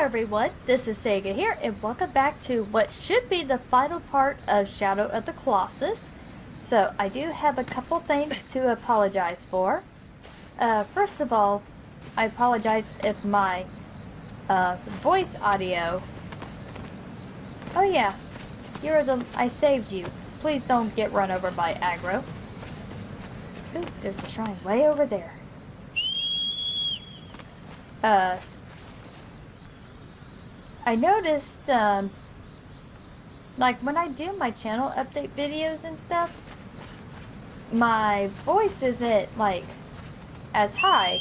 everyone, this is Sega here, and welcome back to what should be the final part of Shadow of the Colossus. So, I do have a couple things to apologize for. First of all, I apologize if my voice audio... Oh yeah, I saved you. Please don't get run over by aggro. Ooh, there's a shrine way over there. I noticed, like, when I do my channel update videos and stuff, my voice isn't, like, as high.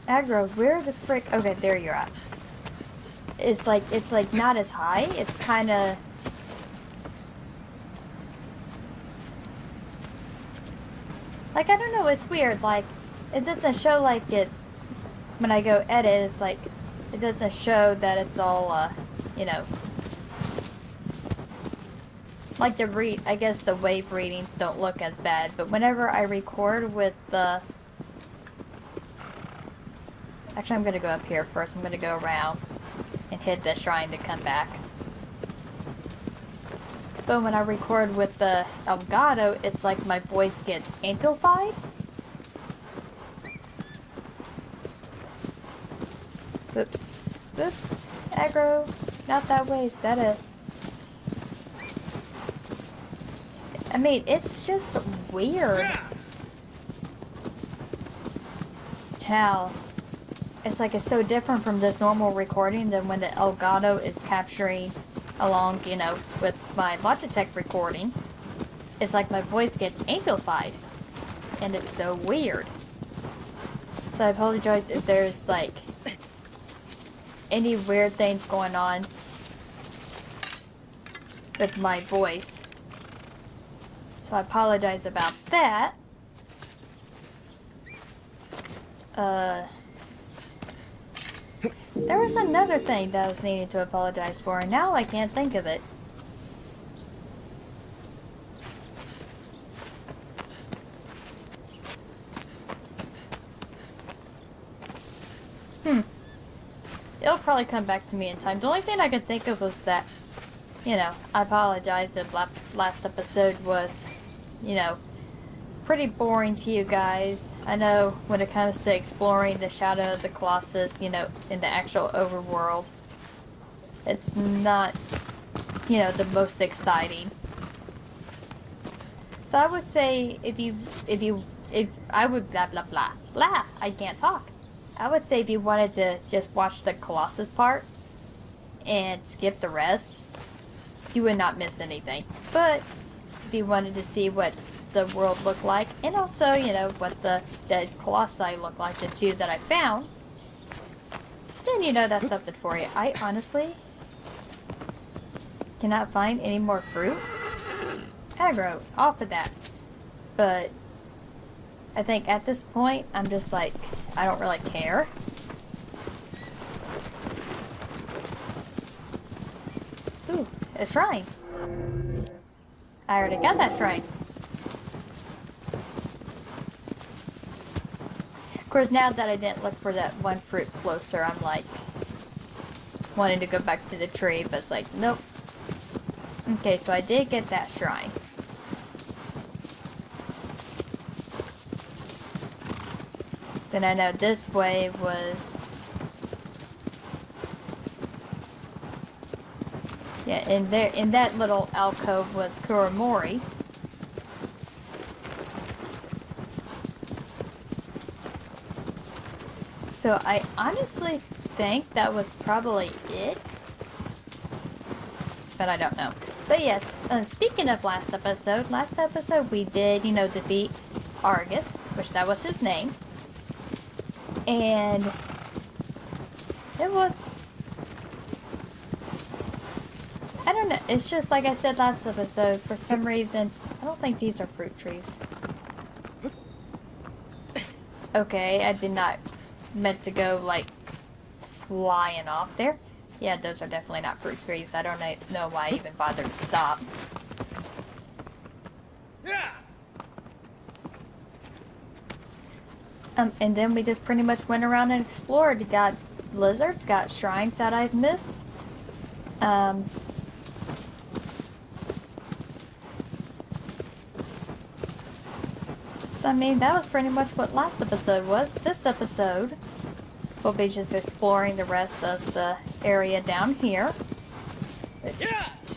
Aggro, where the frick? Okay, there you're at. It's like, not as high. It's kinda... Like, I don't know, it's weird, like, it doesn't show like it... When I go edit, it's like, it doesn't show that it's all, you know, like I guess the wave readings don't look as bad, but whenever I record with the, actually I'm going to go up here first, I'm going to go around and hit the shrine to come back. But when I record with the Elgato, it's like my voice gets amplified. Whoops. Whoops. Aggro. Not that way. Is that it? I mean, it's just weird. How it's like it's so different from this normal recording than when the Elgato is capturing along, you know, with my Logitech recording. It's like my voice gets amplified. And it's so weird. So I apologize if there's like any weird things going on with my voice. So I apologize about that. There was another thing that I was needing to apologize for, and now I can't think of it. It'll probably come back to me in time. The only thing I could think of was that, you know, I apologize if last episode was, you know, pretty boring to you guys. I know when it comes to exploring the Shadow of the Colossus, you know, in the actual overworld, it's not, you know, the most exciting. So I would say if I would blah blah blah blah, I can't talk. I would say if you wanted to just watch the Colossus part and skip the rest, you would not miss anything. But if you wanted to see what the world looked like, and also, you know, what the dead Colossi look like, the two that I found, then you know that's something for you. I honestly cannot find any more fruit. Aggro, off of that. But I think at this point, I'm just like, I don't really care. Ooh, a shrine. I already got that shrine. Of course, now that I didn't look for that one fruit closer, I'm like, wanting to go back to the tree, but it's like, nope. Okay, so I did get that shrine. Then I know this way was... Yeah, in that little alcove was Kuramori. So I honestly think that was probably it. But I don't know. But yes, speaking of last episode we did, you know, defeat Argus, which that was his name. And it was, I don't know, it's just like I said last episode, for some reason, I don't think these are fruit trees. Okay, I did not meant to go, like, flying off there. Yeah, those are definitely not fruit trees. I don't know why I even bothered to stop. And then we just pretty much went around and explored. Got lizards, got shrines that I've missed. So I mean, that was pretty much what last episode was. This episode, we'll be just exploring the rest of the area down here. It's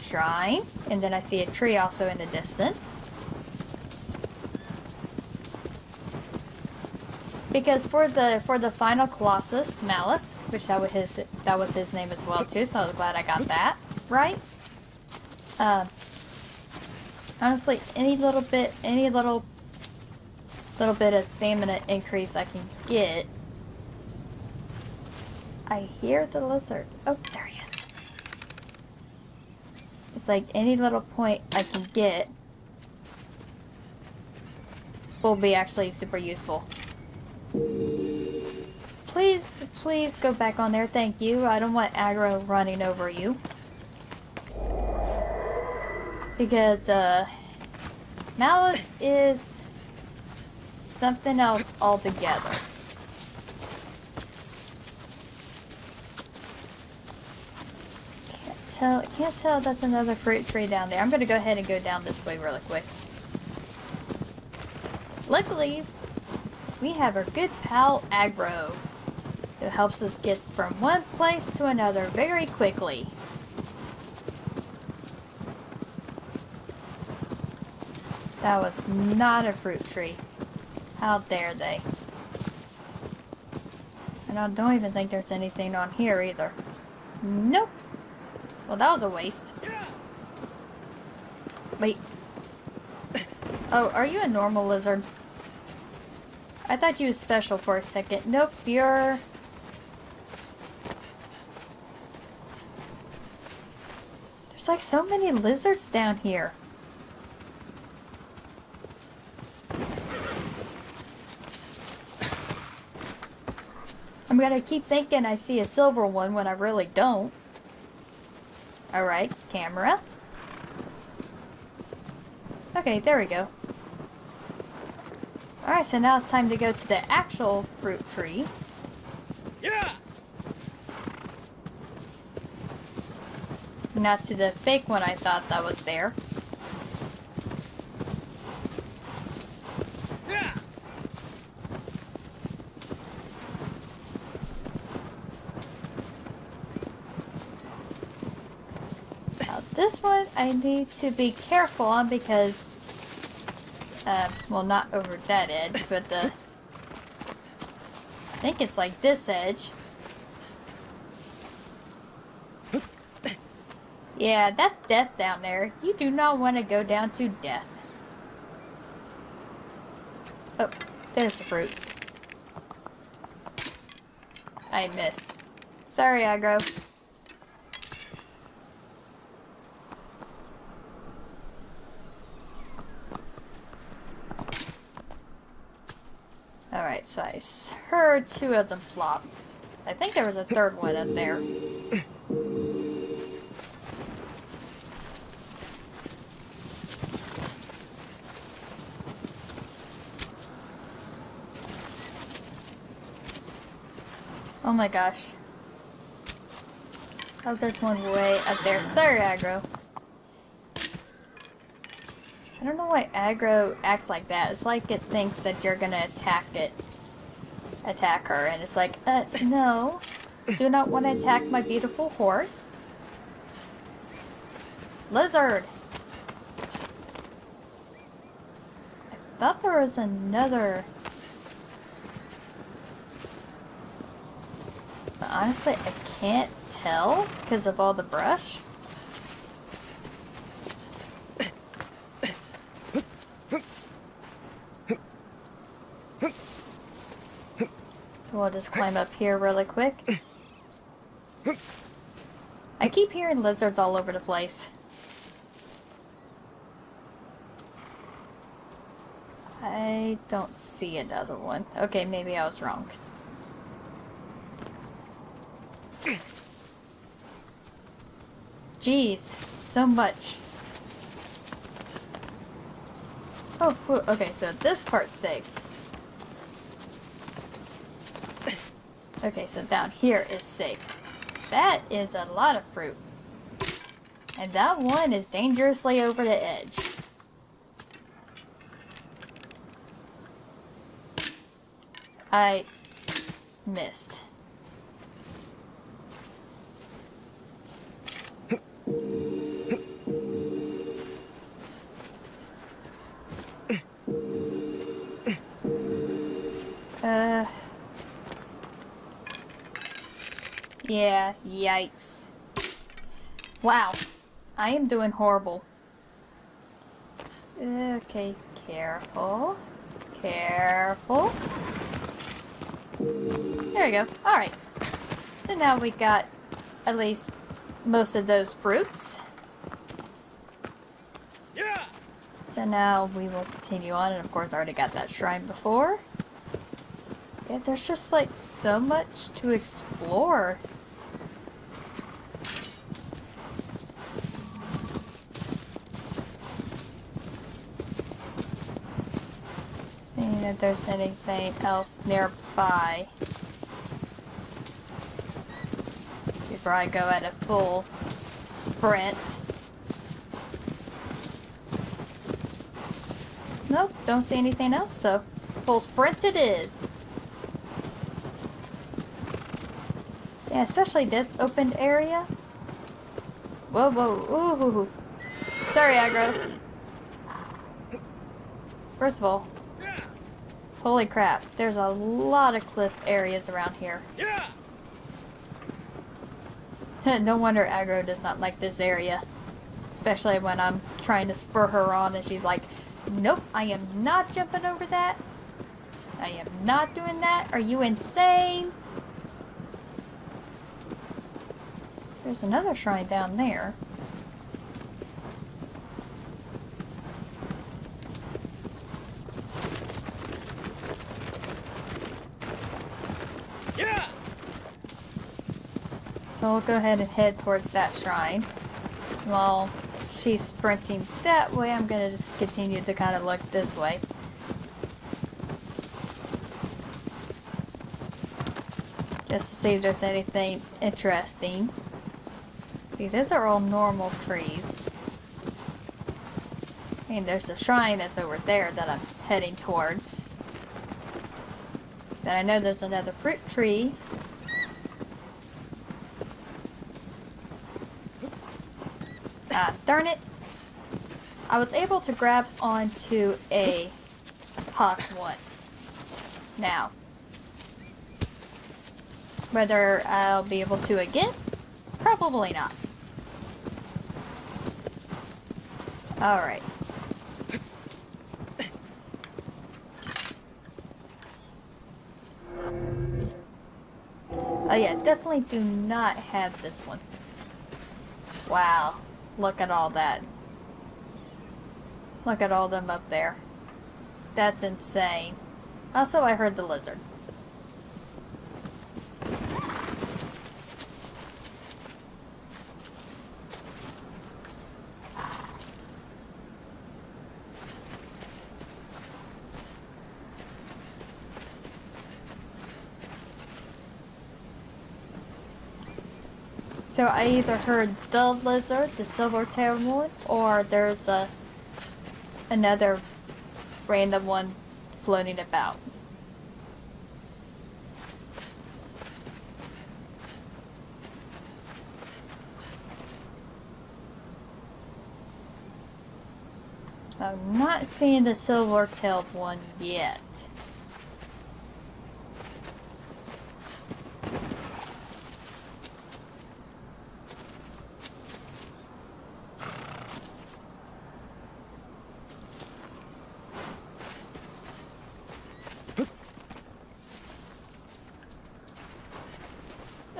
shrine, and then I see a tree also in the distance. Because for the final Colossus, Malus, which that was his name as well too, so I was glad I got that right. Honestly, any little bit of stamina increase I can get. I hear the lizard. Oh, there he is. It's like any little point I can get will be actually super useful. Please go back on there. Thank you. I don't want aggro running over you. Because, Malus is something else altogether. Can't tell that's another fruit tree down there. I'm gonna go ahead and go down this way really quick. Luckily, we have our good pal Aggro, who helps us get from one place to another very quickly. That was not a fruit tree. How dare they? And I don't even think there's anything on here either. Nope. Well, that was a waste. Wait. Oh, are you a normal lizard? I thought you was special for a second. Nope, you're... There's like so many lizards down here. I'm gonna keep thinking I see a silver one when I really don't. Alright, camera. Okay, there we go. Alright, so now it's time to go to the actual fruit tree. Yeah! Not to the fake one I thought that was there. Yeah! Now this one I need to be careful on because well, not over that edge, but I think it's like this edge. Yeah, that's death down there. You do not want to go down to death. Oh, there's the fruits. I missed. Sorry, Aggro. Alright, so I heard two of them flop. I think there was a third one up there. Oh my gosh. Oh, there's one way up there. Sorry, Aggro. I don't know why Aggro acts like that. It's like it thinks that you're gonna attack her, and it's like, no. Do not want to attack my beautiful horse. Lizard! I thought there was another... But honestly, I can't tell because of all the brush. So we'll just climb up here really quick. I keep hearing lizards all over the place. I don't see another one. Okay, maybe I was wrong. Jeez, so much. Oh, okay, so this part's saved. Okay, so down here is safe. That is a lot of fruit. And that one is dangerously over the edge. I missed. Yeah, yikes. Wow, I am doing horrible. Okay, careful. Careful. There we go. Alright. So now we got at least most of those fruits. Yeah. So now we will continue on, and of course I already got that shrine before. Yeah, there's just like so much to explore. Seeing if there's anything else nearby before I go at a full sprint. Nope, don't see anything else, so full sprint it is. Yeah, especially this open area. Whoa, whoa, ooh. Sorry, aggro. First of all, holy crap, there's a lot of cliff areas around here. Yeah. No wonder aggro does not like this area. Especially when I'm trying to spur her on and she's like, nope, I am not jumping over that. I am not doing that. Are you insane? There's another shrine down there. Yeah. So we'll go ahead and head towards that shrine. While she's sprinting that way, I'm going to just continue to kind of look this way. Just to see if there's anything interesting. See, those are all normal trees. And there's a shrine that's over there that I'm heading towards. Then I know there's another fruit tree. Ah, darn it. I was able to grab onto a puck once. Now, whether I'll be able to again? Probably not. Alright. Oh yeah, definitely do not have this one. Wow. Look at all that. Look at all them up there. That's insane. Also, I heard the lizard. So I either heard the lizard, the silver-tailed one, or there's another random one floating about. So I'm not seeing the silver-tailed one yet.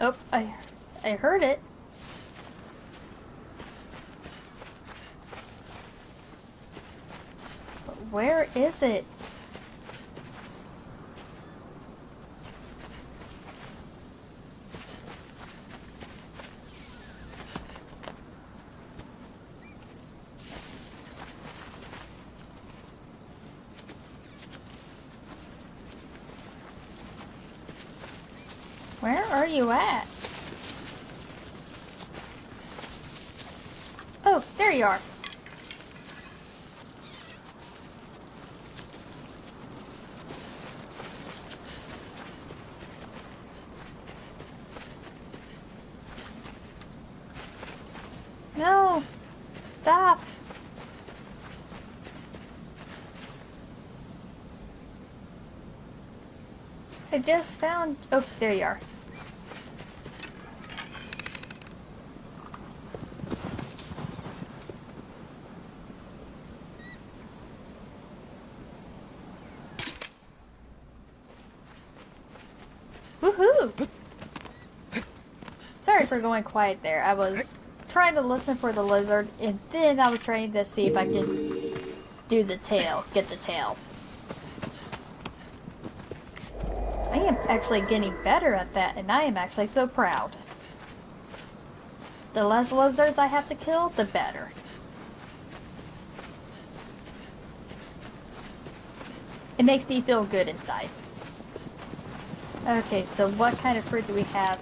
Oh, I heard it. But where is it? are you at? Oh, there you are. No! Stop! I just found... Oh, there you are. Woohoo! Sorry for going quiet there. I was trying to listen for the lizard, and then I was trying to see if I could do the tail, get the tail. I am actually getting better at that, and I am actually so proud. The less lizards I have to kill, the better. It makes me feel good inside. Okay, so what kind of fruit do we have?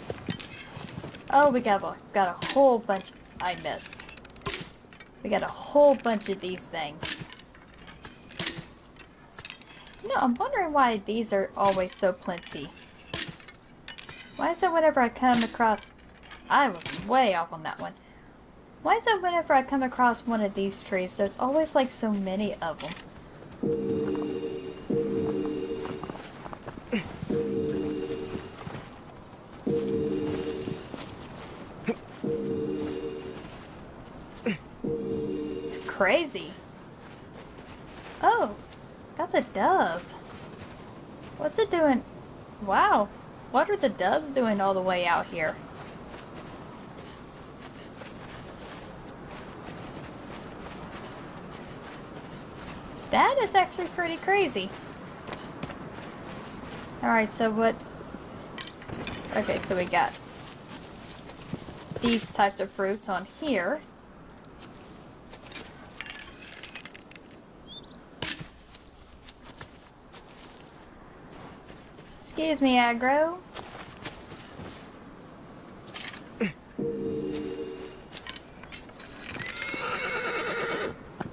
Oh, we got a whole bunch. I missed. We got a whole bunch of these things. You know, I'm wondering why these are always so plenty. Why is it whenever I come across... I was way off on that one. Why is it whenever I come across one of these trees, there's always like so many of them? It's crazy. Oh, that's a dove. What's it doing? Wow, what are the doves doing all the way out here? That is actually pretty crazy. Alright, so what's... Okay, so we got these types of fruits on here. Excuse me, aggro.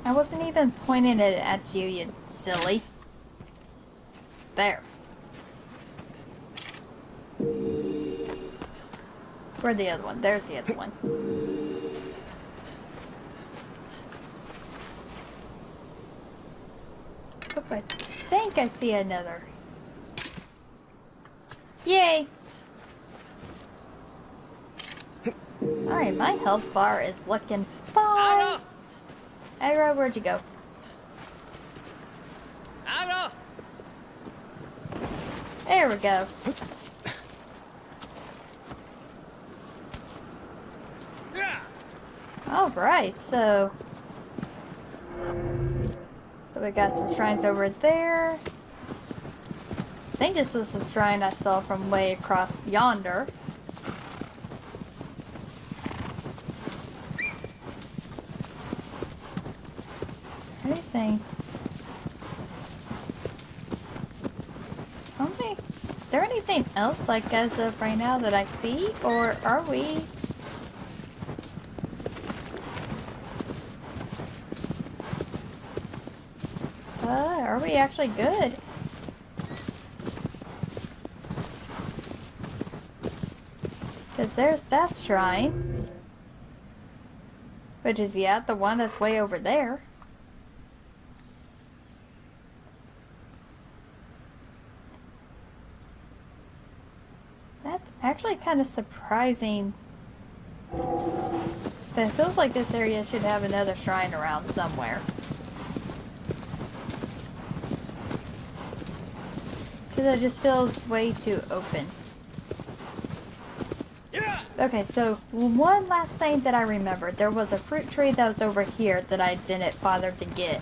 I wasn't even pointing it at you, you silly. There. Where's the other one? There's the other one. Oh, I think I see another. Yay! Alright, my health bar is looking fine. Aggro, where'd you go? Aggro! There we go. Yeah! Alright, so we got some shrines over there. I think this was the shrine I saw from way across yonder. Is there anything? Is there anything else, like, as of right now that I see? Or are we... are we actually good? Because there's that shrine. Which is, yeah, the one that's way over there. That's actually kind of surprising. That it feels like this area should have another shrine around somewhere. Because it just feels way too open. Yeah! Okay, so one last thing that I remembered. There was a fruit tree that was over here that I didn't bother to get.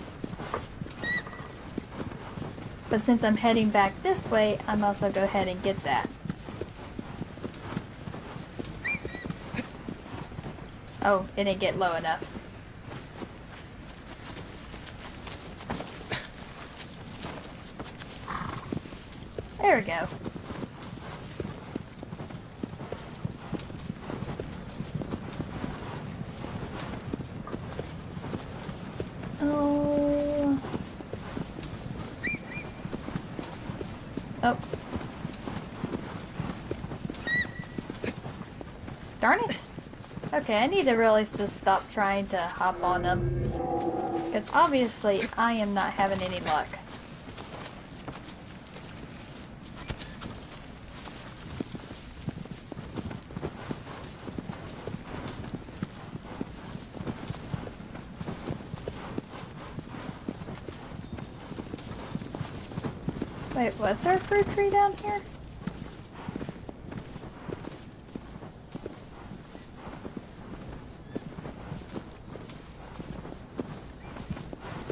But since I'm heading back this way, I might as well go ahead and get that. Oh, it didn't get low enough. There we go. Oh. Darn it. Okay, I need to really just stop trying to hop on them. Because obviously I am not having any luck. Wait, was there a fruit tree down here?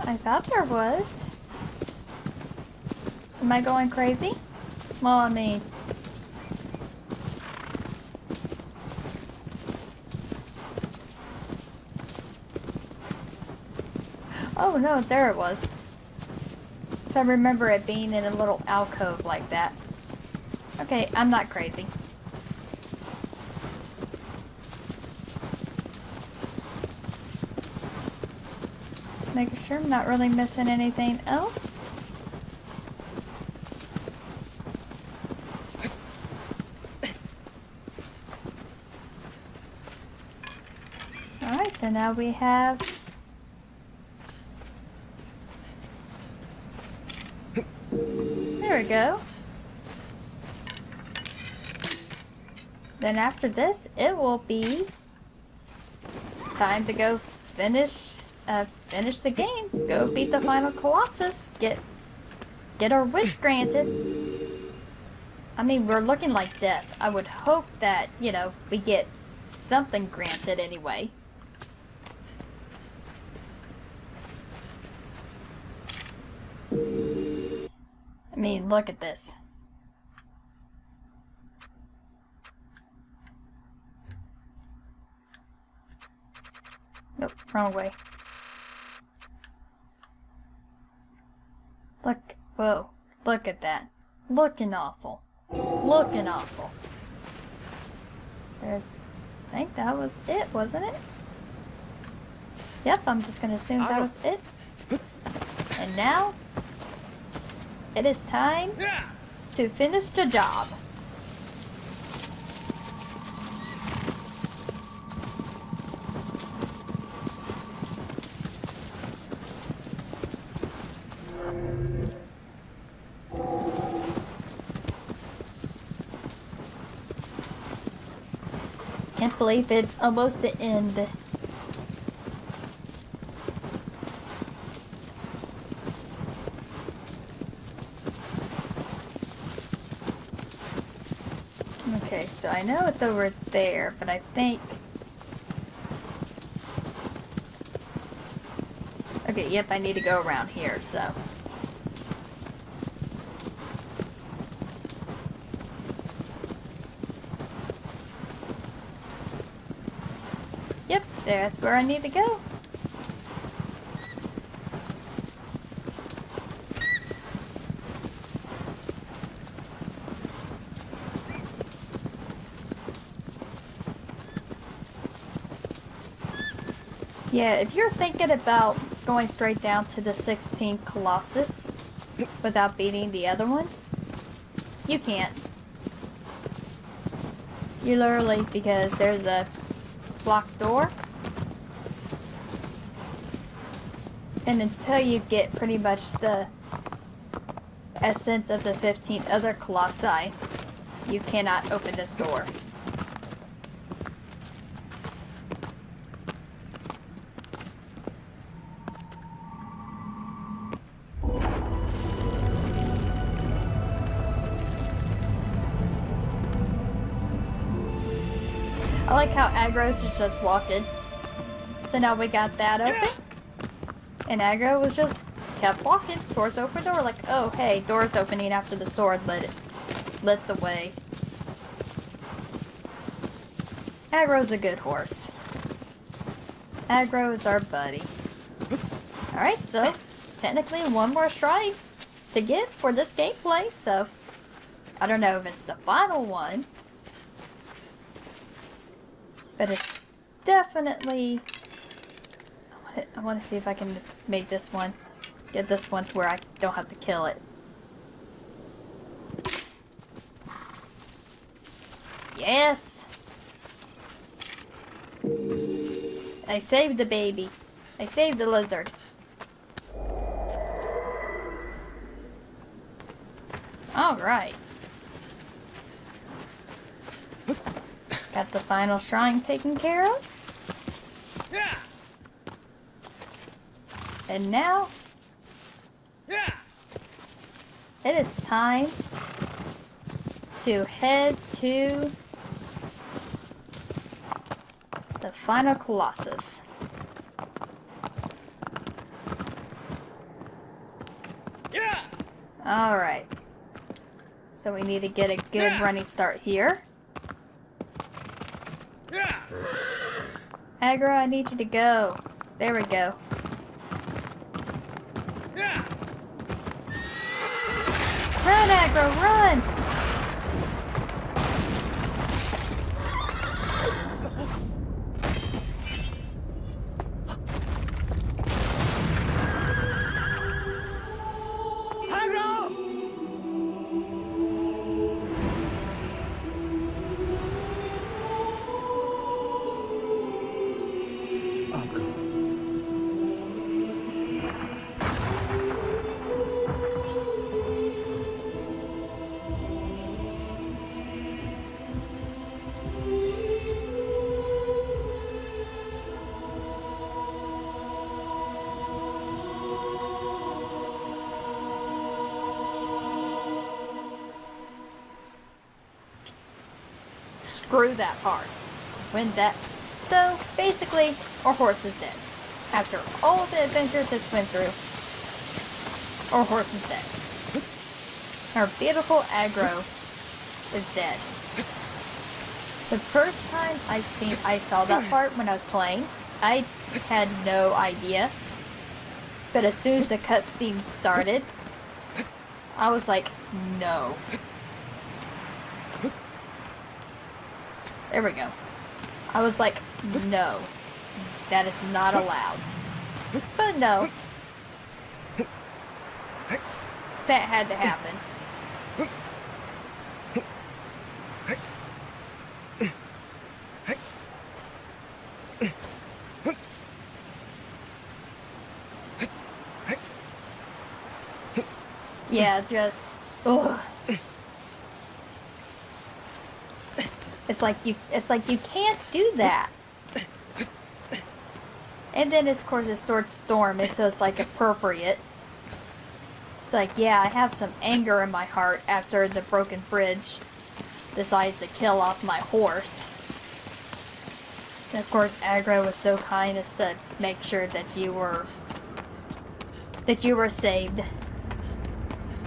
I thought there was. Am I going crazy? Well, I mean... Oh no, there it was. So I remember it being in a little alcove like that. Okay, I'm not crazy. Just making sure I'm not really missing anything else. Alright, so now we have... There we go. Then after this, it will be time to go finish the game. Go beat the final Colossus. Get our wish granted. I mean, we're looking like death. I would hope that, you know, we get something granted anyway. I mean, look at this. Nope, wrong way. Look, whoa, look at that. Looking awful. Looking awful. I think that was it, wasn't it? Yep, I'm just gonna assume that was it. And now, it is time to finish the job. Can't believe it's almost the end. Okay, so I know it's over there, but I think... Okay, yep, I need to go around here, so... Yep, that's where I need to go. Yeah, if you're thinking about going straight down to the 16th Colossus without beating the other ones, you can't. You literally, because there's a blocked door. And until you get pretty much the essence of the 15 other Colossi, you cannot open this door. I like how Agros is just walking. So now we got that open. And Agro was just kept walking towards the open door like, oh hey, door's opening after the sword lit the way. Agro's a good horse. Agro is our buddy. Alright, so technically one more shrine to get for this gameplay, so I don't know if it's the final one. But it's definitely... I want to see if I can make this one. Get this one to where I don't have to kill it. Yes! I saved the baby. I saved the lizard. Alright. Got the final shrine taken care of. Yeah. And now, Yeah. it is time to head to the final Colossus. Yeah. Alright. So we need to get a good running start here. Yeah. Aggro, I need you to go. There we go. Yeah. Run, Aggro, run! Aggro! Screw that part. When that... So, basically, our horse is dead. After all the adventures it's went through, our horse is dead. Our beautiful Aggro is dead. The first time I saw that part when I was playing, I had no idea. But as soon as the cutscene started, I was like, no. There we go. I was like, no. That is not allowed. But no. That had to happen. Yeah, just... ugh. It's like you can't do that. And then of course it's towards Storm, it's just like appropriate. It's like, yeah, I have some anger in my heart after the broken bridge decides to kill off my horse. And of course Aggro was so kind as to make sure that you were saved.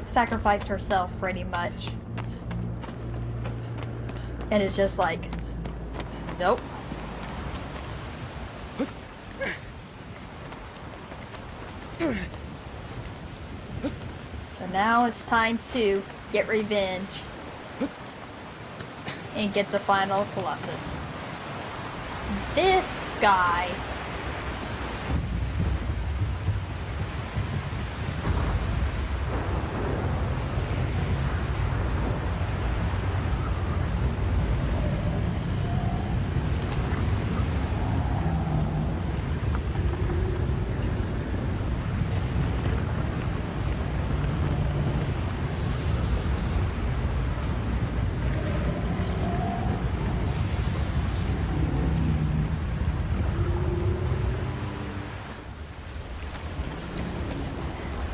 Sacrificed herself pretty much. And it's just like, nope. So now it's time to get revenge and get the final Colossus. This guy.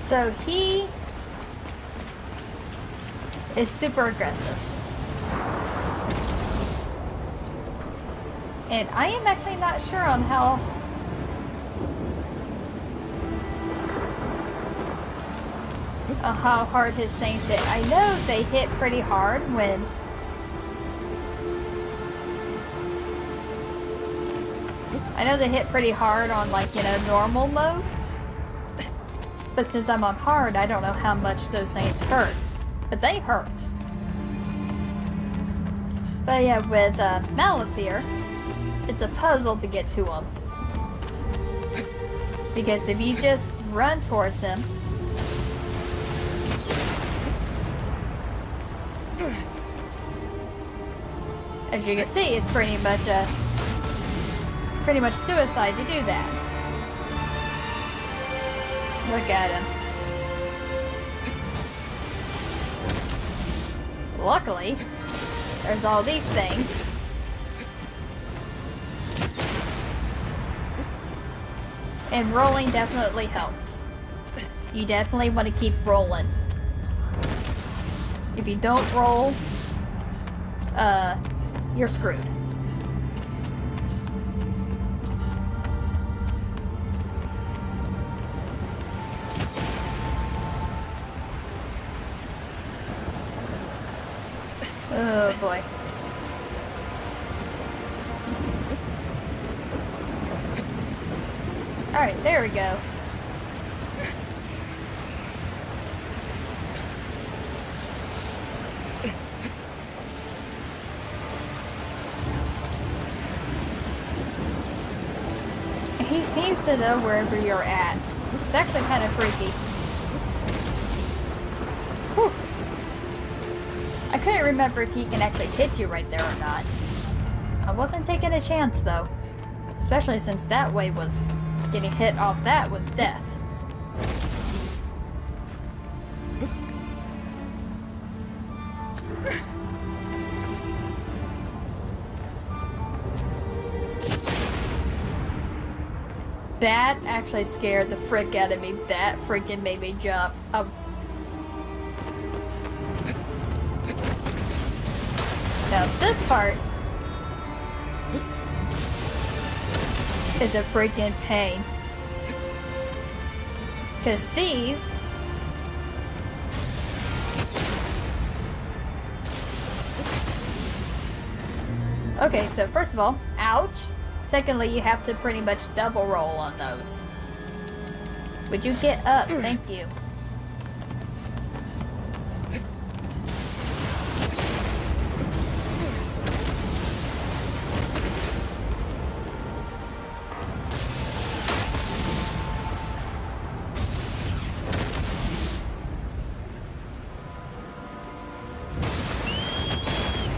So he is super aggressive. And I am actually not sure on how hard his things hit. I know they hit pretty hard when on, like, you know, normal mode. But since I'm on hard, I don't know how much those things hurt. But they hurt. But yeah, with Malus here, it's a puzzle to get to him. Because if you just run towards him, As you can see, it's pretty much suicide to do that. Look at him. Luckily, there's all these things. And rolling definitely helps. You definitely want to keep rolling. If you don't roll, you're screwed. Oh boy. Alright, there we go. He seems to know wherever you're at. It's actually kind of freaky. Whew. I couldn't remember if he can actually hit you right there or not. I wasn't taking a chance though. Especially since that way was getting hit off that was death. That actually scared the frick out of me. That freaking made me jump. Now this part is a freaking pain. Because these okay, so first of all, ouch. Secondly, you have to pretty much double roll on those. Would you get up? Thank you.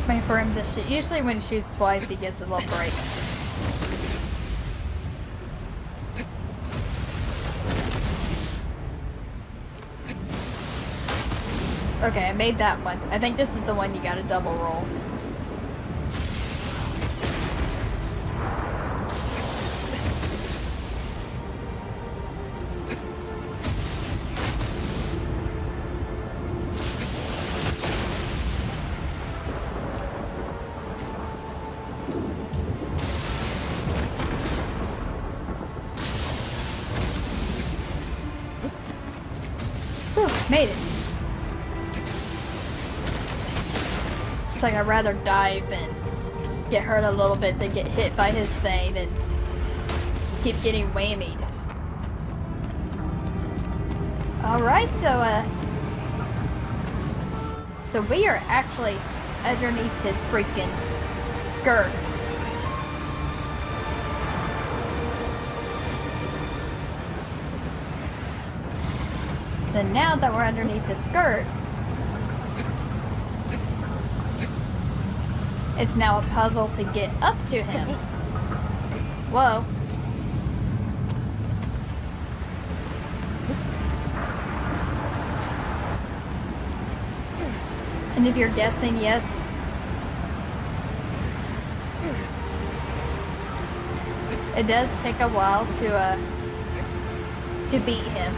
Wait for him to shoot. Usually when he shoots twice, he gives a little break. Okay, I made that one. I think this is the one you gotta double roll. Whew, made it. It's like I'd rather dive and get hurt a little bit than get hit by his thing and keep getting whammied. Alright, so we are actually underneath his freaking skirt. So now that we're underneath his skirt, it's now a puzzle to get up to him. Whoa. And if you're guessing, yes. It does take a while to beat him.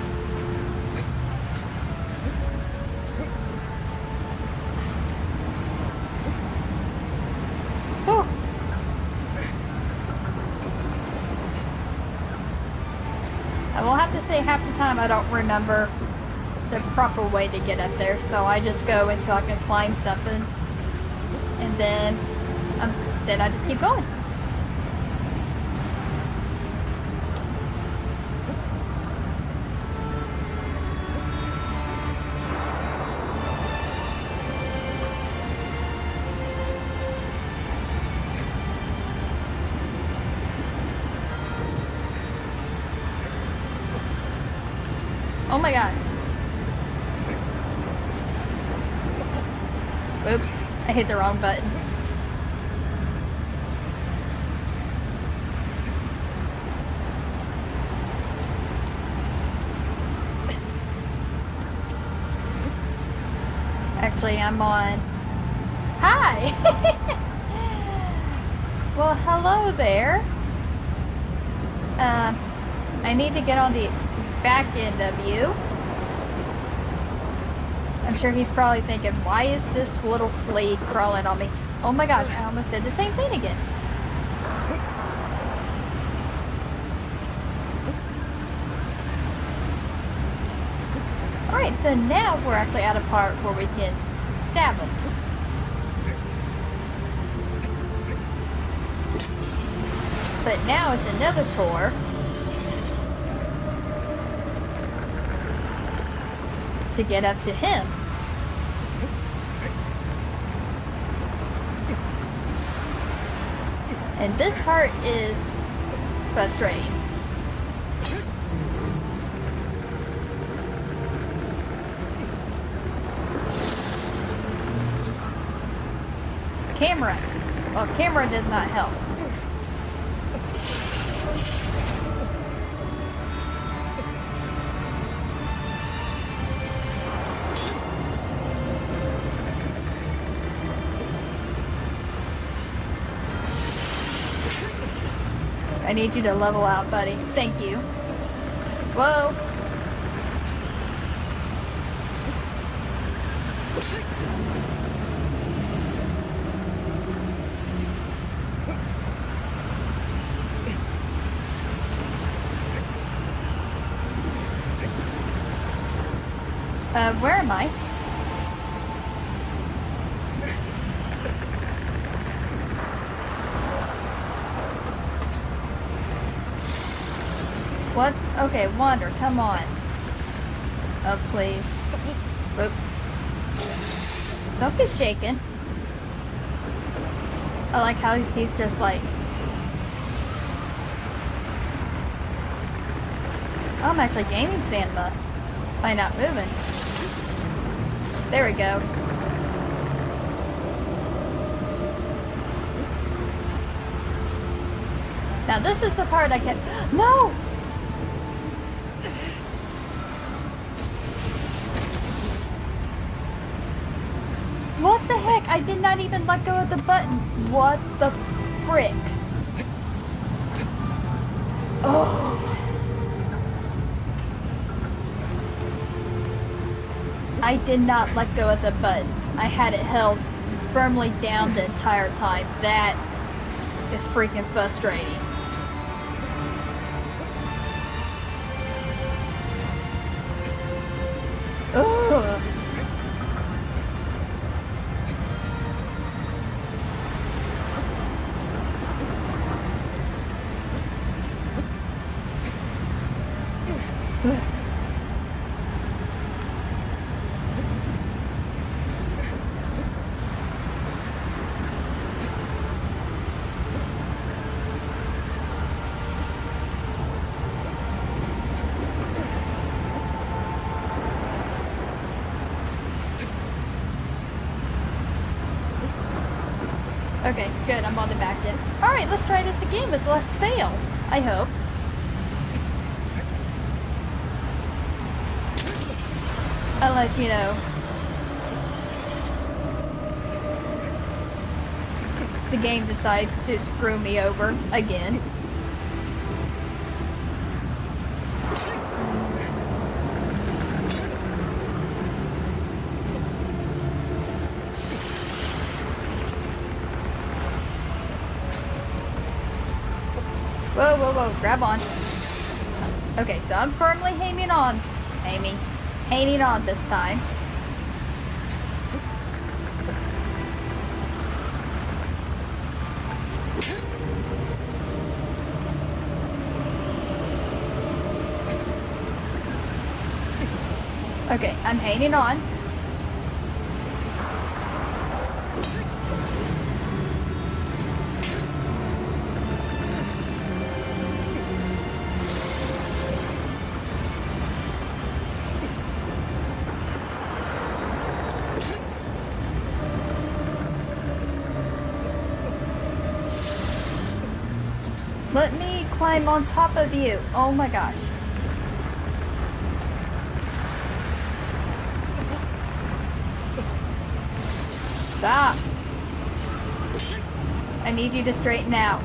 I will have to say half the time I don't remember the proper way to get up there, so I just go until I can climb something, and then I just keep going. Oh my gosh. Oops, I hit the wrong button. Actually, I'm on. Hi! Well, hello there. I need to get on the back end of you. I'm sure he's probably thinking, why is this little flea crawling on me? Oh my gosh, I almost did the same thing again. Alright, so now we're actually at a part where we can stab him. But now it's another chore to get up to him. And this part is frustrating. Camera. Well, camera does not help. I need you to level out, buddy. Thank you. Whoa. Where am I? What? Okay, Wander, come on. Oh, please. Whoop. Don't be shaken. I like how he's just like... Oh, I'm actually gaining stamina by not moving. There we go. Now this is the part I kept... No! What the heck? I did not even let go of the button. What the frick? Oh. I did not let go of the button. I had it held firmly down the entire time. That is freaking frustrating. Ugh. Okay, good, I'm on the back end. Alright, let's try this again with less fail, I hope. Unless, you know, the game decides to screw me over again. Whoa, whoa, whoa, grab on. Okay, so I'm firmly hanging on. Hanging on this time. Okay, I'm hanging on. Let me climb on top of you. Oh my gosh. Stop. I need you to straighten out.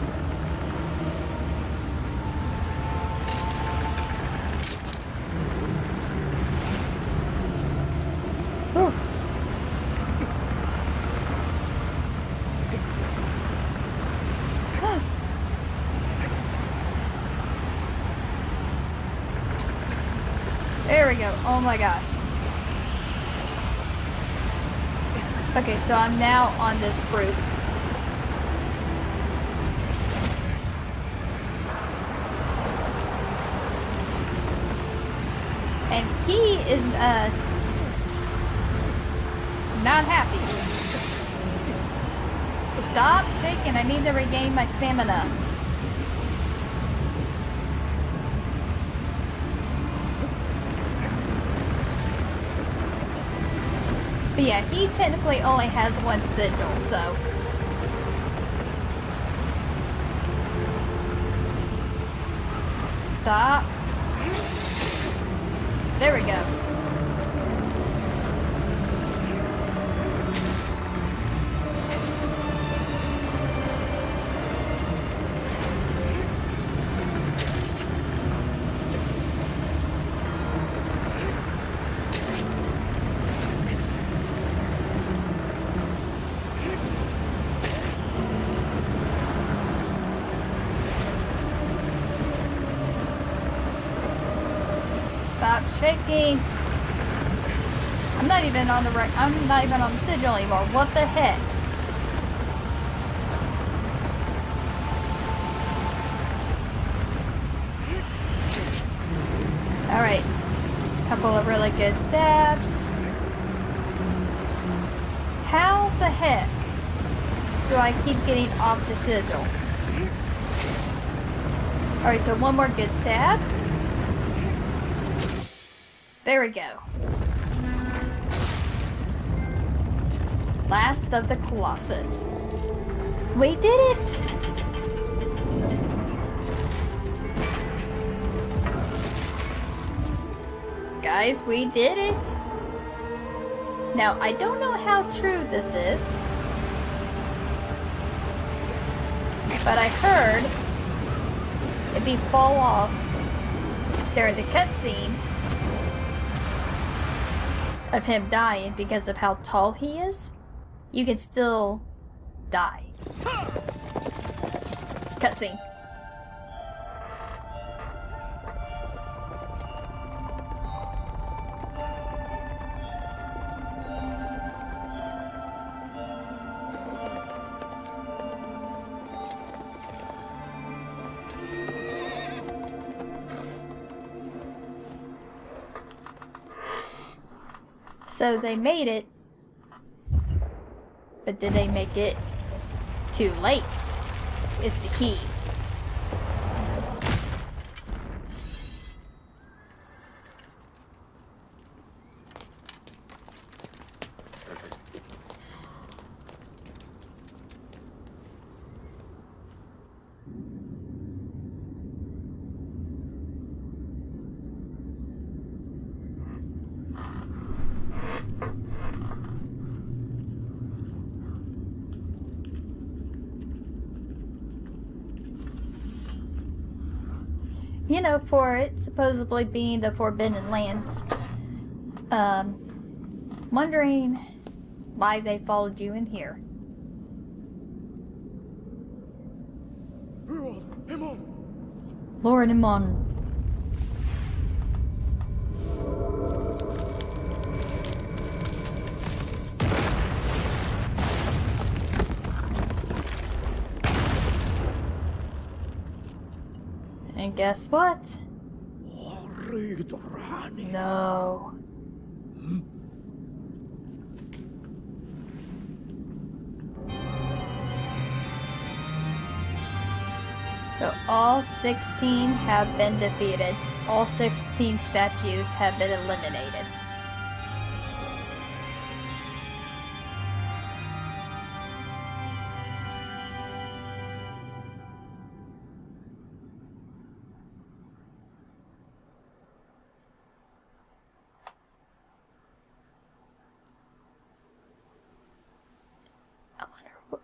Whew. There we go. Oh my gosh. Okay, so I'm now on this brute. And he is, not happy. Stop shaking. I need to regain my stamina. But yeah, he technically only has one sigil, so. Stop. There we go. Stop shaking. I'm not even on the sigil anymore. What the heck? Alright. Couple of really good stabs. How the heck do I keep getting off the sigil? Alright, so one more good stab. There we go. Last of the Colossus. We did it! Guys, we did it! Now, I don't know how true this is, but I heard if you fall off during the cutscene of him dying because of how tall he is, you can still die. Cutscene. So they made it, but did they make it too late? Is the key. You know, for it supposedly being the Forbidden Lands, wondering why they followed you in here. Lord Imon. And guess what? No. So all 16 have been defeated. All 16 statues have been eliminated.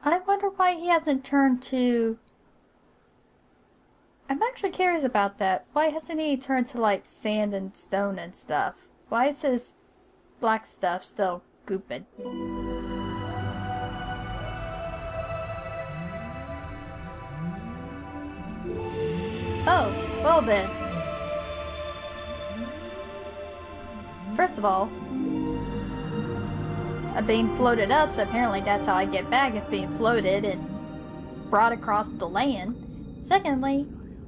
I wonder why he hasn't turned to... I'm actually curious about that. Why hasn't he turned to, like, sand and stone and stuff? Why is his black stuff still gooping? Oh, well then. First of all, I'm being floated up, so apparently that's how I get back, is being floated and brought across the land. Secondly,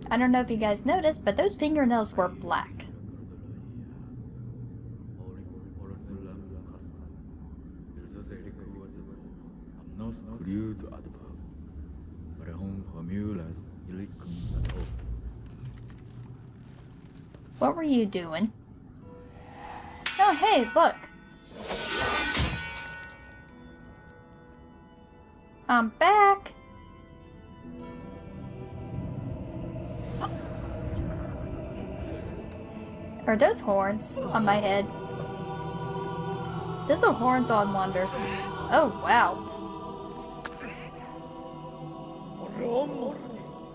I don't know if you guys noticed, but those fingernails were black. What were you doing? Oh, hey, look. I'm back. Are those horns on my head? Those are horns on Wonders. Oh, wow.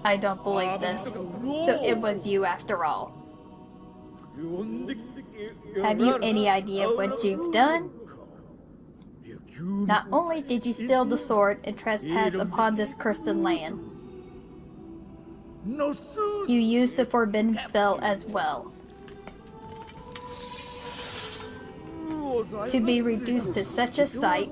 I don't believe this. So it was you after all. Have you any idea what you've done? Not only did you steal the sword and trespass upon this cursed land, you used the forbidden spell as well. To be reduced to such a sight,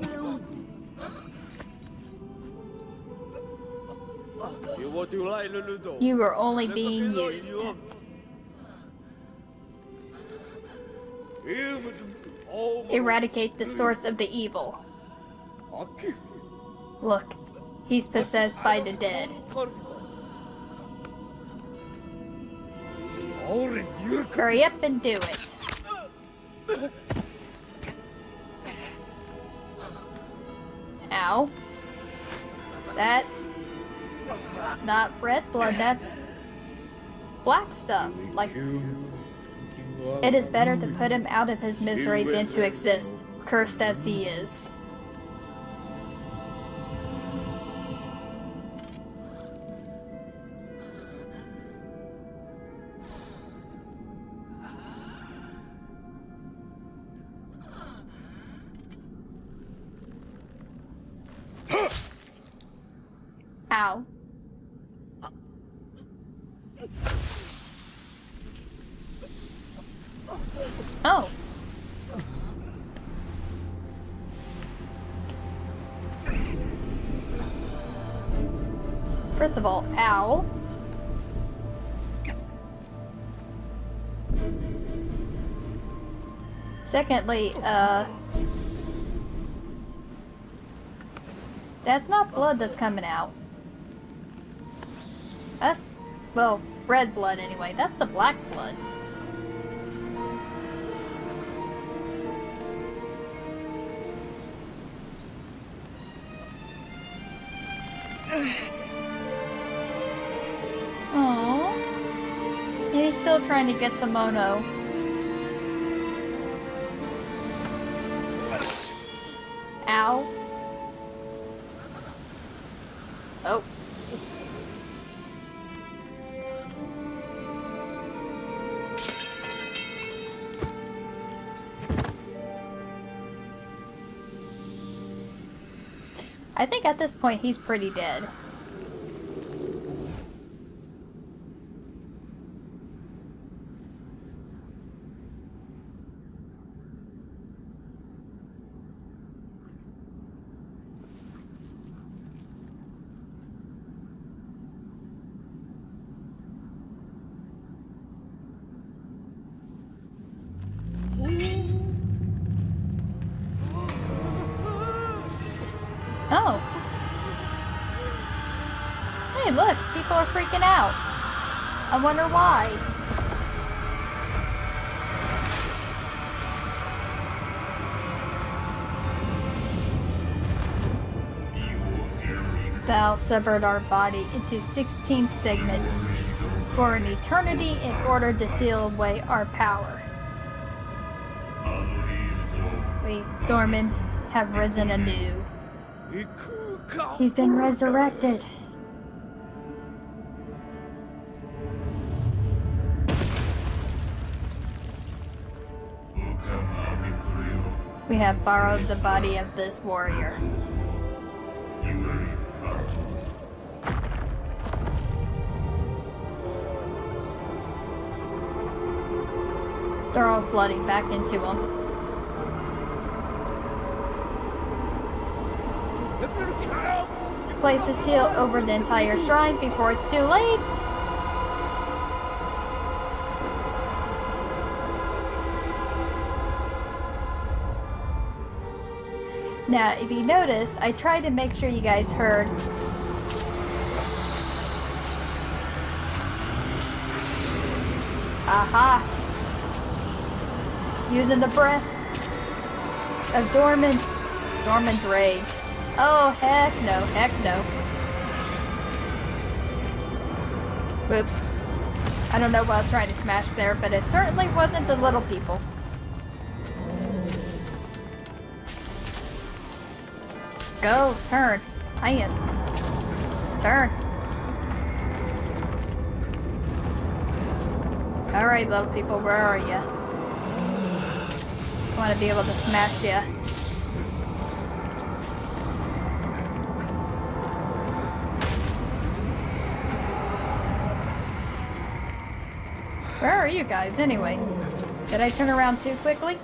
you were only being used. Eradicate the source of the evil. Look, he's possessed by the dead. Hurry up and do it. Ow. That's not red blood, that's black stuff. Like, it is better to put him out of his misery than to exist, cursed as he is. Ow. Oh. First of all, ow. Secondly, that's not blood that's coming out. That's, well, red blood anyway. That's the black blood. Aww. And he's still trying to get to Mono. Ow. Oh. I think at this point he's pretty dead. Oh. Hey, look, people are freaking out. I wonder why. Thou severed our body into 16 segments for an eternity in order to seal away our power. We, Dorman, have risen anew. He's been resurrected. We have borrowed the body of this warrior. They're all flooding back into him. Place a seal over the entire shrine before it's too late. Now, if you notice, I tried to make sure you guys heard. Aha! Using the breath of Dorman's rage. Oh, heck no, heck no. Whoops. I don't know what I was trying to smash there, but it certainly wasn't the little people. Go, turn. Ian. Turn. Alright, little people, where are ya? I want to be able to smash ya. Where are you guys, anyway? Did I turn around too quickly?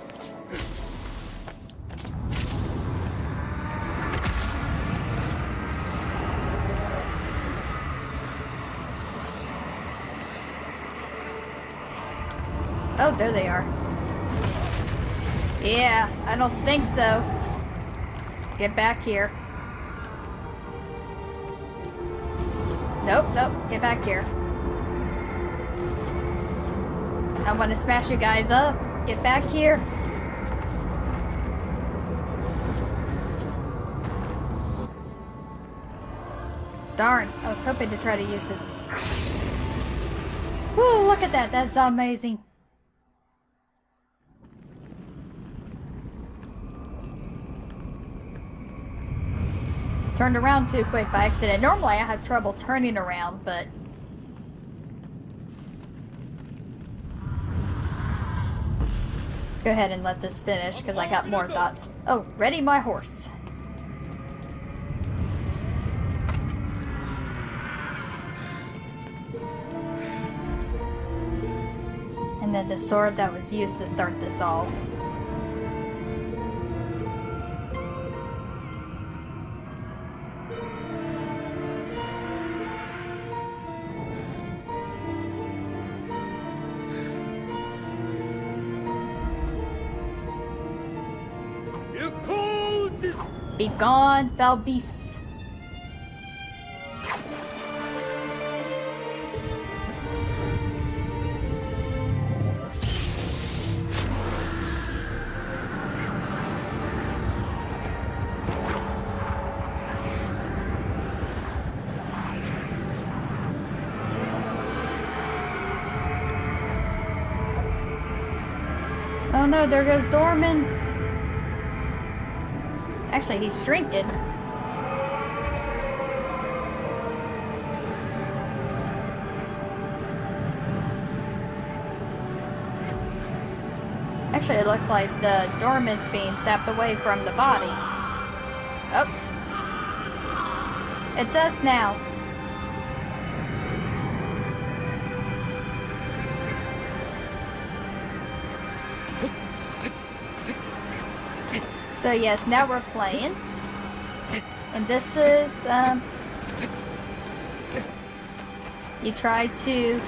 Oh, there they are. Yeah, I don't think so. Get back here. Nope, nope, get back here. I want to smash you guys up. Get back here. Darn, I was hoping to try to use this. Woo, look at that, that's amazing. Turned around too quick by accident. Normally I have trouble turning around, but... Go ahead and let this finish, because I got more thoughts. Oh, ready my horse. And then the sword that was used to start this all. Be gone, foul beasts. Oh no, there goes Dorman. Actually, he's shrinking. Actually, it looks like the dormant's being sapped away from the body. Oh. It's us now. So yes, now we're playing, and this is, you try to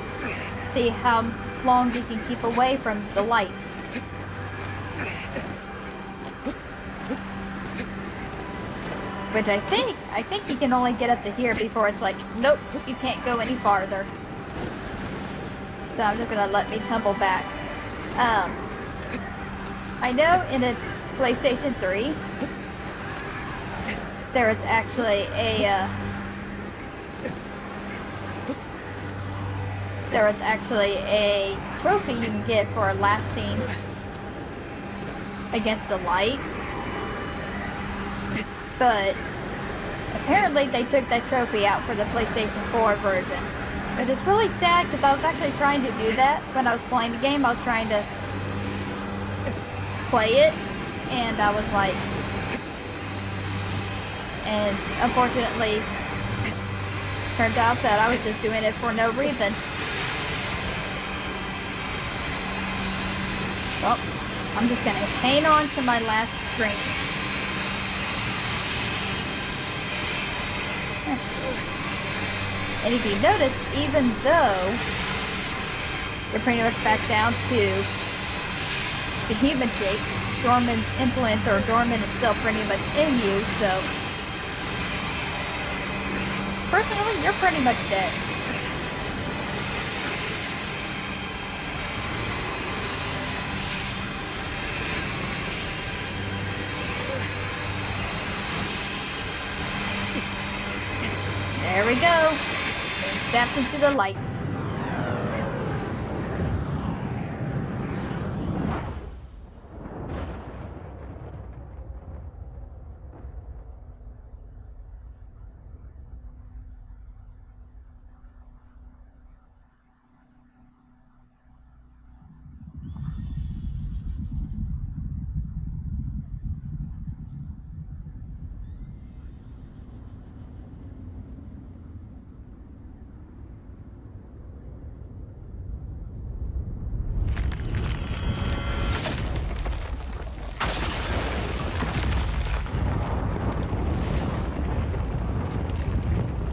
see how long you can keep away from the lights. Which I think you can only get up to here before it's like, nope, you can't go any farther. So I'm just gonna let me tumble back. I know in a PlayStation 3, there is actually a trophy you can get for lasting against the light, but apparently they took that trophy out for the PlayStation 4 version. Which is really sad because I was actually trying to do that when I was playing the game. I was trying to play it, and I was like, and unfortunately, turns out that I was just doing it for no reason. Well, I'm just gonna hang on to my last strength. And if you notice, even though you're pretty much back down to the human shape, Dorman's influence or Dorman is still pretty much in you, so personally, you're pretty much dead. There we go. Being zapped into the lights.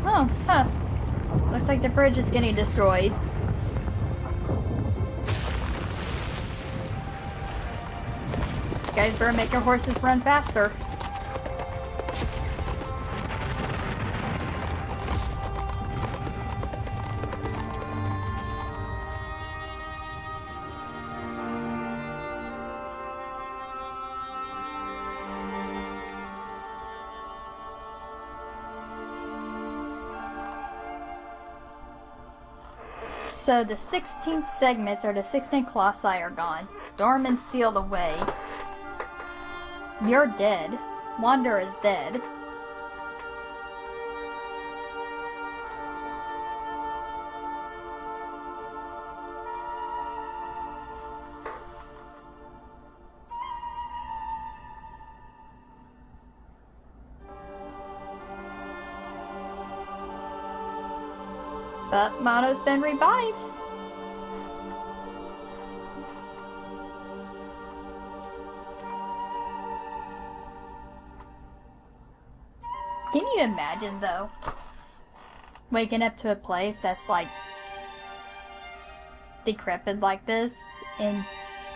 Oh, huh. Looks like the bridge is getting destroyed. You guys better make your horses run faster. So the 16 segments or the 16 colossi are gone. Dorman sealed away. You're dead. Wander is dead. But Mono's been revived. Can you imagine, though, waking up to a place that's like decrepit like this, and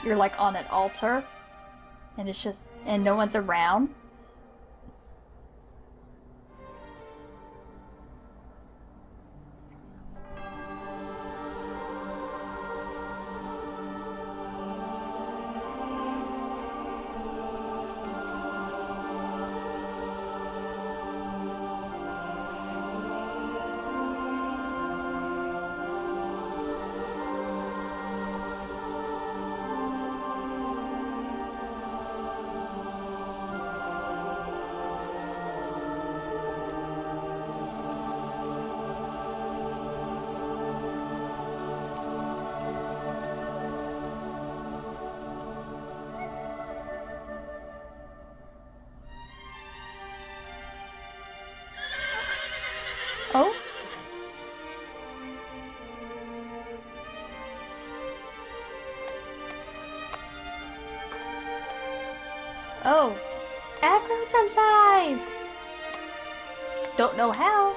you're like on an altar, and it's just, and no one's around? Oh? Oh. Agro's alive! Don't know how,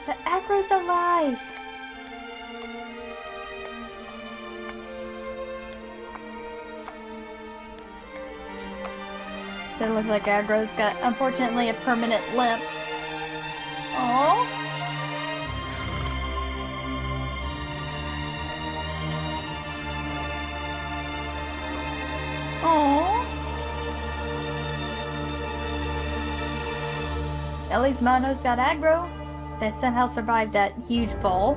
but Agro's alive! It looks like Agro's got, unfortunately, a permanent limp. Aww. Aww. At least Mono's got Agro that somehow survived that huge fall.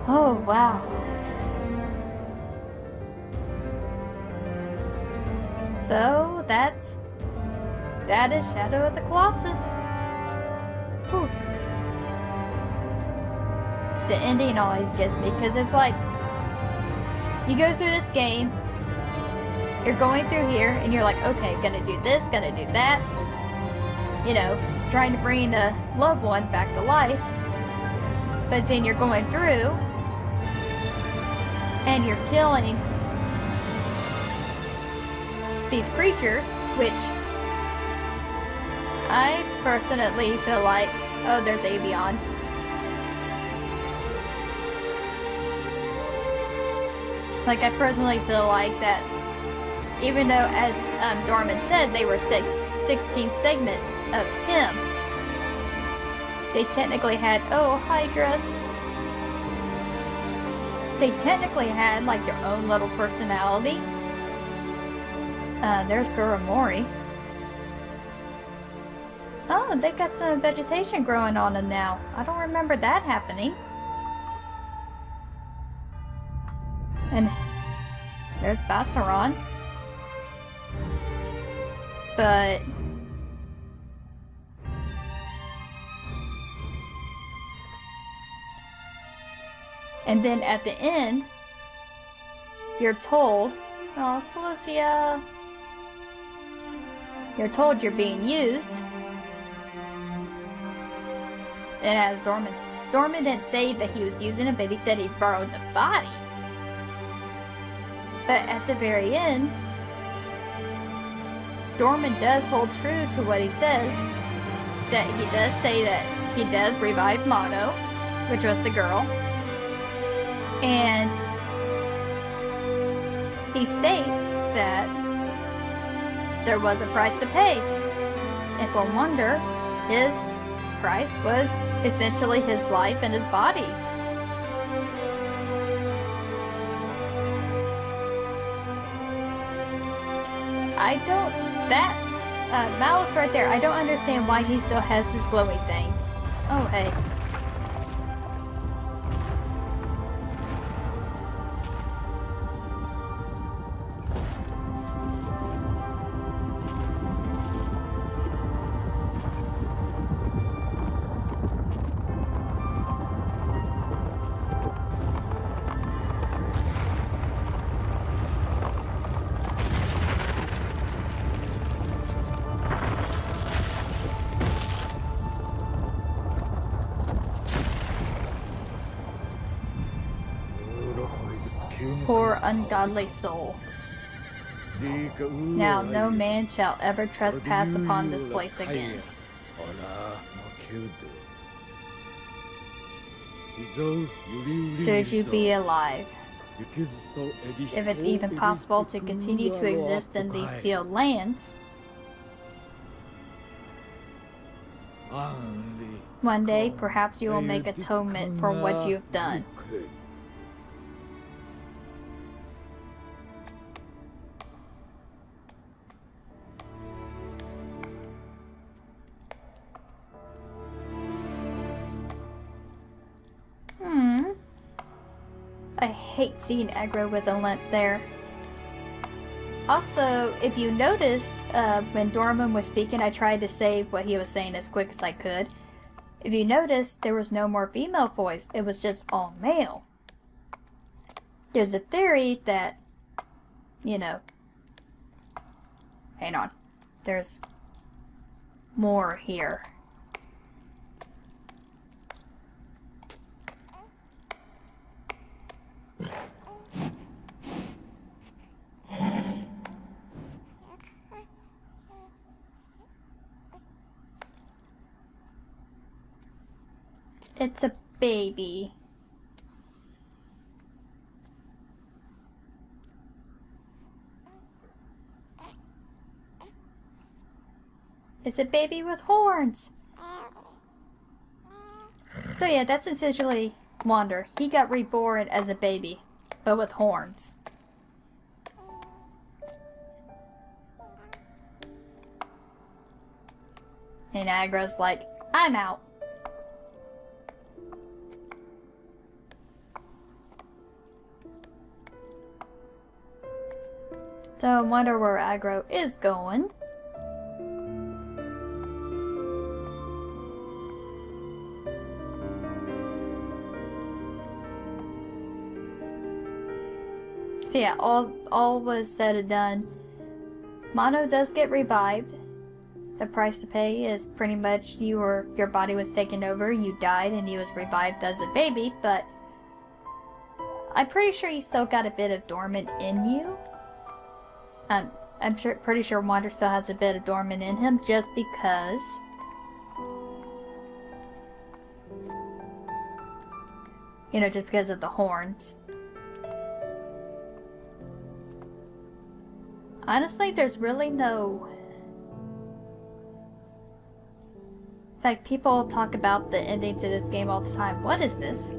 Oh, wow. So, that's that is Shadow of the Colossus. Whew. The ending always gets me because it's like you go through this game, you're going through here, and you're like, okay, gonna do this, gonna do that. You know, trying to bring a loved one back to life. But then you're going through, and you're killing these creatures, which I personally feel like, oh, there's Avion. Like, I personally feel like that, even though, as Dorman said, they were 16 segments of him, they technically had, oh, Hydras. They technically had, like, their own little personality. There's Guramori. Oh, they got some vegetation growing on them now. I don't remember that happening. And there's Bassaron. But and then at the end, you're told, oh, Celosia, you're told you're being used. And as Dorman didn't say that he was using it, but he said he borrowed the body. But at the very end, Dorman does hold true to what he says. That he does say that he does revive Mono, which was the girl. And he states that there was a price to pay. And for wonder, his price was essentially his life and his body. Malus right there, I don't understand why he still has his glowy things. Oh, hey. Poor ungodly soul. Now no man shall ever trespass upon this place again. Should you be alive, if it's even possible to continue to exist in these sealed lands, one day perhaps you will make atonement for what you've done. I hate seeing aggro with a limp there. Also, if you noticed, when Dorman was speaking, I tried to say what he was saying as quick as I could. If you noticed, there was no more female voice. It was just all male. There's a theory that, you know... Hang on. There's more here. It's a baby. It's a baby with horns. So yeah, that's essentially Wander. He got reborn as a baby, but with horns. And Agro's like, I'm out. So I wonder where Aggro is going. So yeah, all was said and done. Mono does get revived. The price to pay is pretty much your body was taken over, you died, and you was revived as a baby, but I'm pretty sure you still got a bit of dormant in you. Pretty sure Wander still has a bit of dormant in him, just because just because of the horns. Honestly, there's really no... In fact, people talk about the ending to this game all the time. What is this?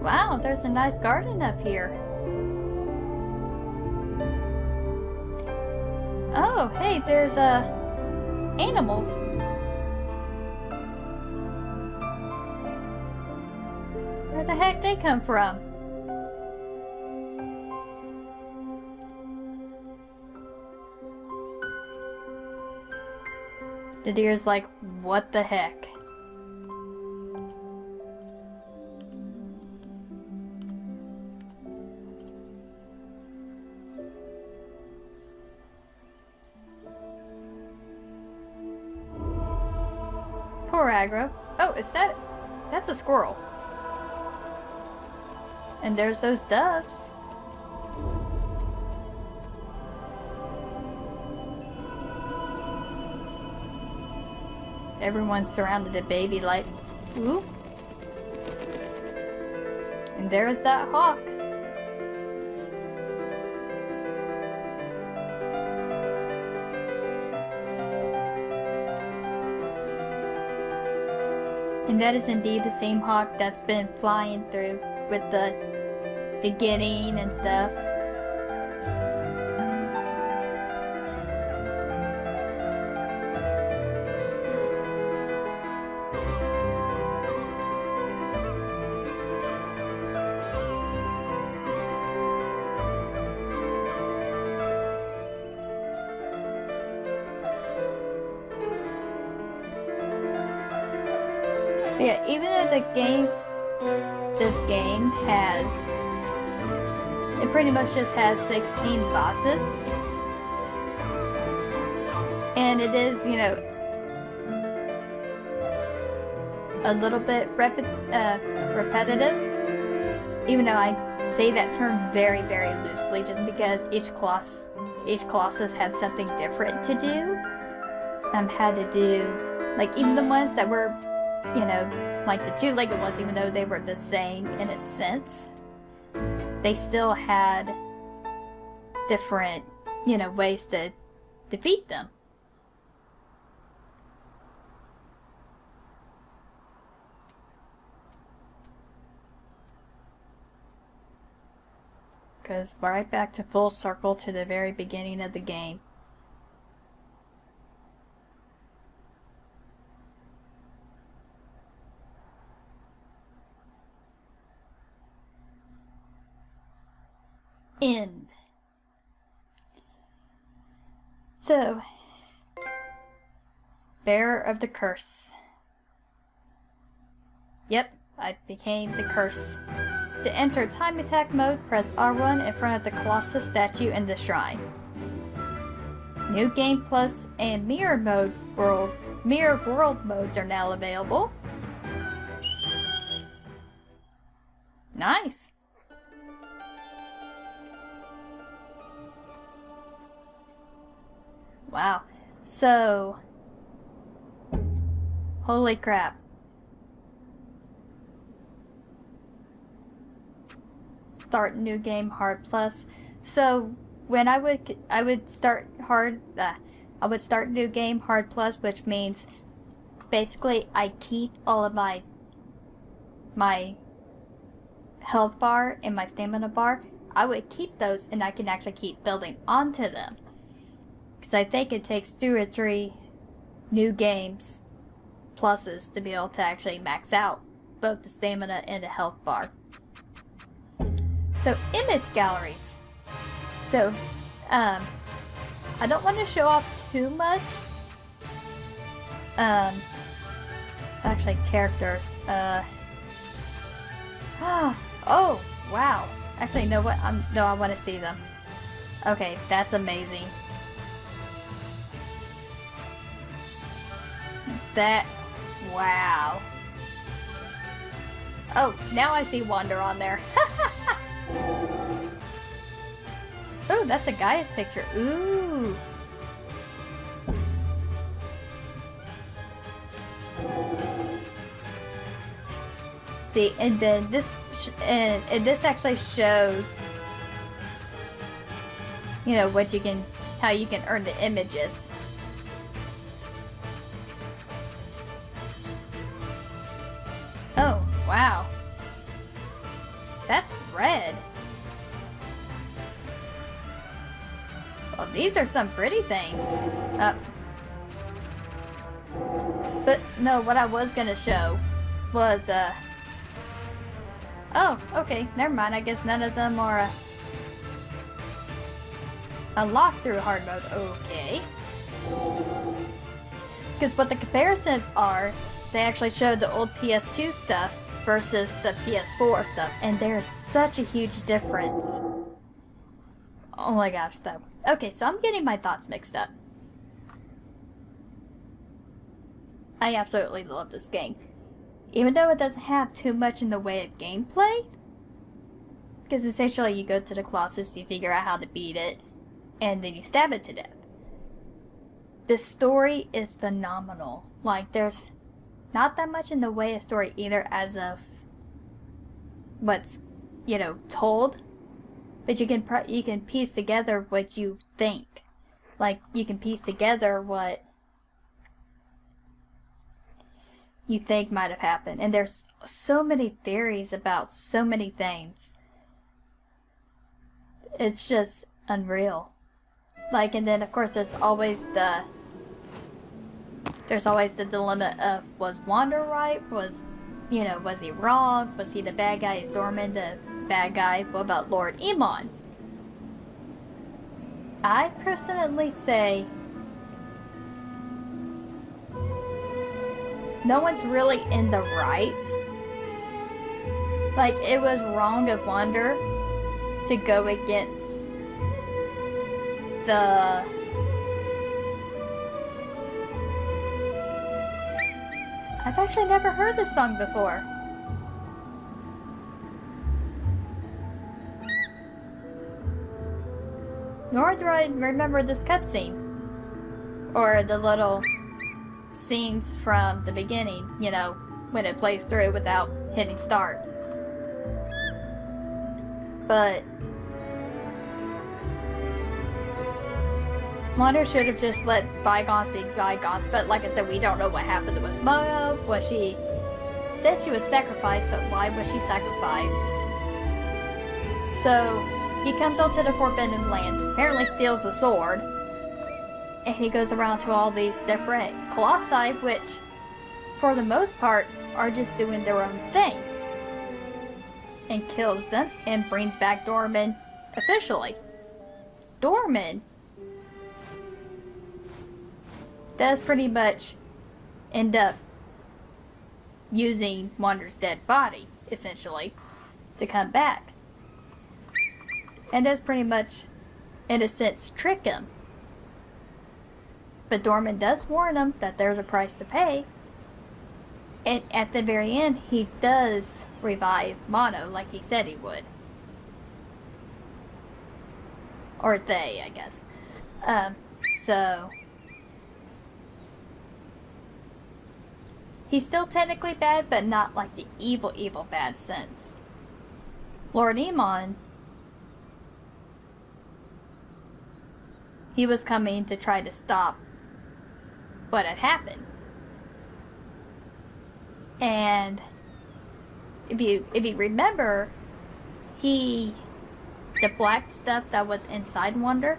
Wow, there's a nice garden up here. Oh, hey, there's animals. Where the heck they come from? The deer's like, what the heck? Poor aggro. Oh, that's a squirrel. And there's those doves. Everyone's surrounded a baby like, ooh. And there's that hawk. And that is indeed the same hawk that's been flying through with the beginning and stuff. Yeah, even though this game has, it pretty much just has 16 bosses, and it is, a little bit repetitive, even though I say that term very, very loosely, just because each Colossus had something different to do. Had to do, like, even the ones that were, like the two-legged ones, even though they were the same in a sense, they still had different, ways to defeat them. Because we're right back to full circle to the very beginning of the game. End. So, bearer of the curse. Yep, I became the curse. To enter time attack mode, press R1 in front of the Colossus statue in the shrine. New Game Plus and Mirror World modes are now available. Nice. Wow. So, holy crap. Start new game hard plus. So when I would start hard, I would start new game hard plus, which means basically I keep all of my health bar and my stamina bar. I would keep those and I can actually keep building onto them. Because I think it takes 2 or 3 new games pluses to be able to actually max out both the stamina and the health bar. So, image galleries. So, I don't want to show off too much. Actually, characters. Oh, wow. Actually, you know what? No, I want to see them. Okay, that's amazing. Wow. Oh, now I see Wander on there. Oh, that's a Gaia's picture. Ooh. See, and then this, and this actually shows, you know, what you can, how you can earn the images. Oh, wow. That's red. Well, these are some pretty things. But no, what I was gonna show was, oh, okay, never mind. I guess none of them are unlocked through hard mode. Okay. Because what the comparisons are, they actually showed the old PS2 stuff versus the PS4 stuff, and there's such a huge difference. Oh my gosh, though. Okay, so I'm getting my thoughts mixed up. I absolutely love this game. Even though it doesn't have too much in the way of gameplay. Because essentially you go to the Colossus, you figure out how to beat it, and then you stab it to death. The story is phenomenal. Like, there's not that much in the way of story either as of what's, you know, told. But you can piece together what you think. Like, you can piece together what you think might have happened. And there's so many theories about so many things. It's just unreal. Like, and then of course there's always the dilemma of, was Wander right? Was he wrong? Was he the bad guy? Is Dorman the bad guy? What about Lord Emon? I personally say no one's really in the right. Like, it was wrong of Wander to go against the I've actually never heard this song before. Nor do I remember this cutscene. Or the little scenes from the beginning, you know, when it plays through without hitting start. But Wander should have just let bygones be bygones, but like I said, we don't know what happened with Momo. She said she was sacrificed, but why was she sacrificed? So he comes onto the Forbidden Lands, apparently steals the sword, and he goes around to all these different Colossi, which, for the most part, are just doing their own thing. And kills them, and brings back Dorman officially. Dorman does pretty much end up using Wander's dead body, essentially, to come back. And does pretty much, in a sense, trick him. But Dorman does warn him that there's a price to pay. And at the very end, he does revive Mono like he said he would. Or they, I guess. So he's still technically bad, but not like the evil, evil bad sense. Lord Emon, he was coming to try to stop what had happened. And if you remember, he the black stuff that was inside Wonder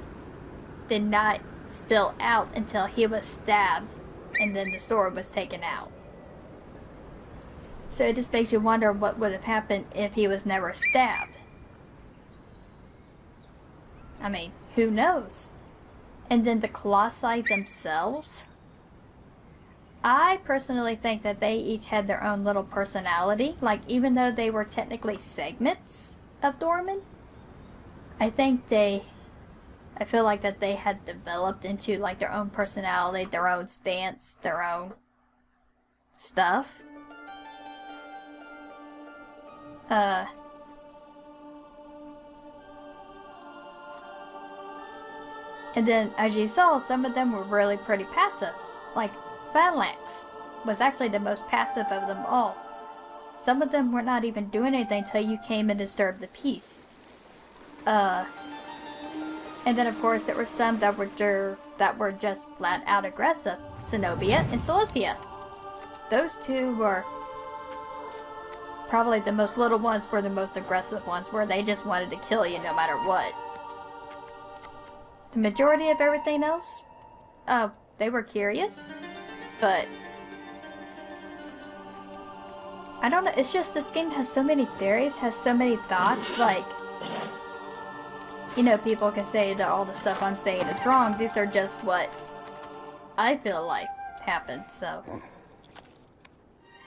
did not spill out until he was stabbed and then the sword was taken out. So it just makes you wonder what would have happened if he was never stabbed. I mean, who knows? And then the Colossi themselves, I personally think that they each had their own little personality. Like, even though they were technically segments of Dorman, I feel like that they had developed into like their own personality, their own stance, their own stuff. And then, as you saw, some of them were really pretty passive. Like, Phalanx was actually the most passive of them all. Some of them were not even doing anything until you came and disturbed the peace. And then, of course, there were some that were just flat out aggressive. Zenobia and Cilicia. Those two were probably the most little ones were the most aggressive ones, where they just wanted to kill you no matter what. The majority of everything else, they were curious, but I don't know, it's just this game has so many theories, has so many thoughts, like, you know, people can say that all the stuff I'm saying is wrong. These are just what I feel like happened, so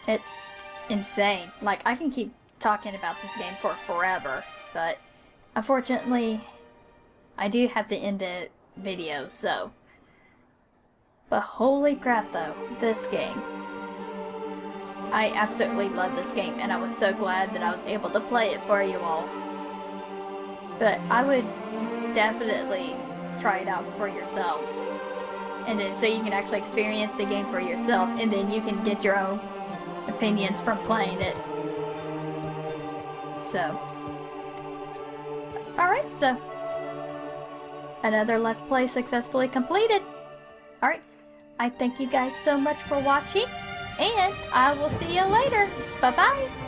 it's insane. Like, I can keep talking about this game for forever, but unfortunately I do have to end the video, so. But holy crap though, this game. I absolutely love this game, and I was so glad that I was able to play it for you all. But I would definitely try it out for yourselves. And then so you can actually experience the game for yourself, and then you can get your own opinions from playing it. So. Alright, so. Another Let's Play successfully completed. Alright, I thank you guys so much for watching, and I will see you later. Bye-bye!